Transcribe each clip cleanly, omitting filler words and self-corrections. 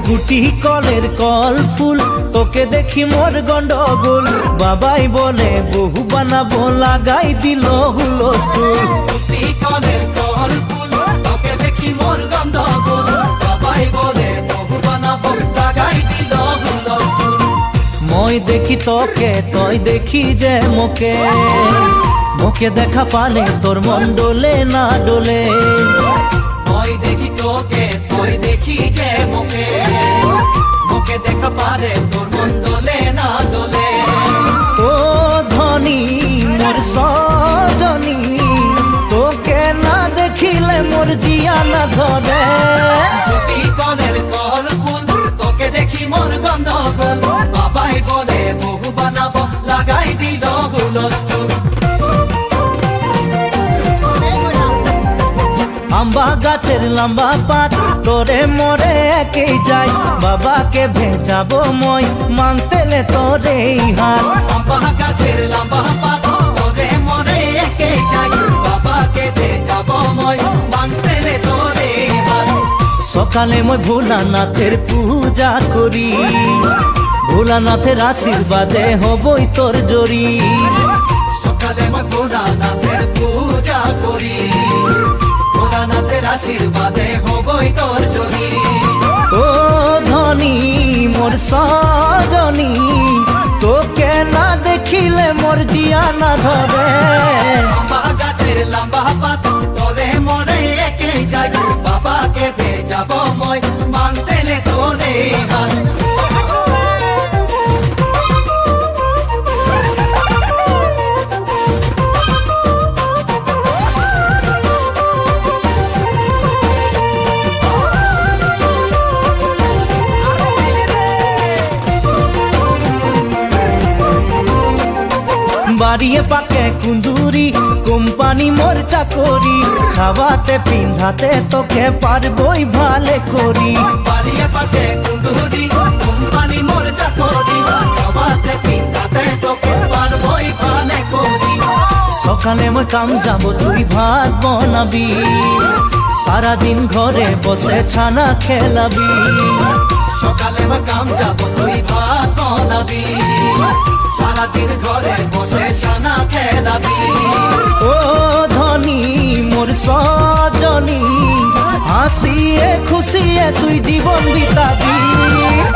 গুটি কলের কল ফুল তোকে দেখি মোর গন্ডগোল বাবাই বলে বহু বানাবো লাগাই দিল হুলস্থুল গুটি কলের কল ফুল তোকে দেখি মোর গন্ডগোল বাবাই বলে বহু বানাবো লাগাই দিল হুলস্থুল মই দেখি তোকে তই দেখি যে মোকে মোকে দেখা পালে তোর মন ডোলে না ডোলে মই দেখি তোকে তুই দেখি যে মোকে মোকে দেখা পারে তোর মন দোলে না দোলে ও ধনী মোর সজনী তোকে না দেখিলে মোর জিয়া না ধরে গুটি কলের কল ফুল তোকে দেখি মোর গন্ডগোল বাবাই বলে বহু বানাবো লাগাই দিল হুলস্থুল আম্বা গাছের লম্বা পাত তোরে মোরে একেই যাই বাবাকে ভেজাবো মই মাংতেলে তোরে হাত আম্বা গাছের লম্বা পাত তোরে মোরে একে যাই বাবাকে ভেজাবো মই মানতেলে তোরে হাত সকালে মই ভোলানাথের পূজা করি ভোলানাথের আশীর্বাদে হবই তোর জড়ি সকালে মই ভোলানাথের পূজা করি ভোলানাথের আশীর্বাদে হবই তোর জড়ি ও ধনী মোর সজনী তোকে না দেখিলে মোর জিয়া না ধরে আম্বা গাছের লম্বা পাত তোরে মোরে একে যাই বাবাকে ভেজাবো মই মানতেলে তোরে হাত বাড়িয়ে পাকে কুন্দুরি কোম্পানি মোর চাকরি খাওয়াতে পিন্ধাতে তোকে পারবই ভালে করি বাড়িয়ে পাকে কুন্দুরি কোম্পানি মোর চাকরি খাওয়াতে পিন্ধাতে তোকে পারবই ভালে করি সকালে মই কাম যাব তুই ভাত বনাবি সারাদিন ঘরে বসে ছানা খেলাবি সকালে মই কাম যাব তুই ভাত বনাবি সারাদিন ঘরে বসে ছানা খেলাবি ও ধনী মোর সজনী হাসিয়ে খুশিয়ে তুই জীবন বিতাবি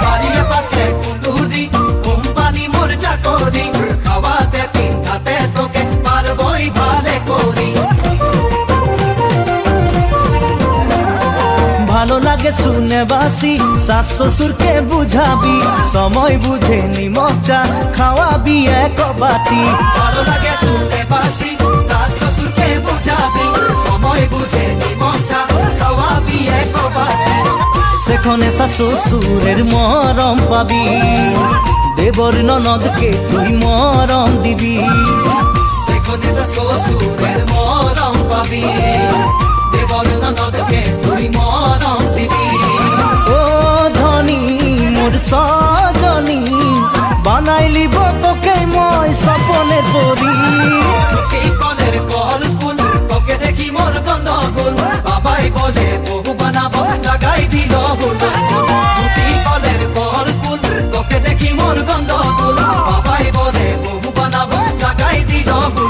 বাড়িয়ে পাকে কুন্দুরি কোম্পানি মোর চাকরি খাওয়াতে পিন্ধাতে তোকে পারবই ভালে করি ভালো লাগে শুনে বাসি শাশ শ্বশুরকে বুঝাবি সময় বুঝে নিমক চা খাওয়াবি এক বাটি ভালো লাগে শুনতে বাসি শাশ শ্বশুরকে বুঝাবি সময় বুঝে নিমক চা খাওয়াবি এক বাটি সেখানে শাশ শ্বশুরের মরম পাবি দেবর ননদকে তুই মরম দিবি সেখানে শ্বশুরের মরম পাবি দেবর ননদকে তুই মরম দিবি ও ধনী মোর সজনী বানাইলিব তোকে মই স্বপনের পরি গুটি কলের কল ফুল তোকে দেখি মোর গন্ডগোল বাবাই বলে বহু বানাবো লাগাই দিল হুলস্থুল গুটি কলের কল ফুল তোকে দেখি মোর গন্ডগোল বাবাই বলে বহু বানাবো লাগাই দিল হুলস্থুল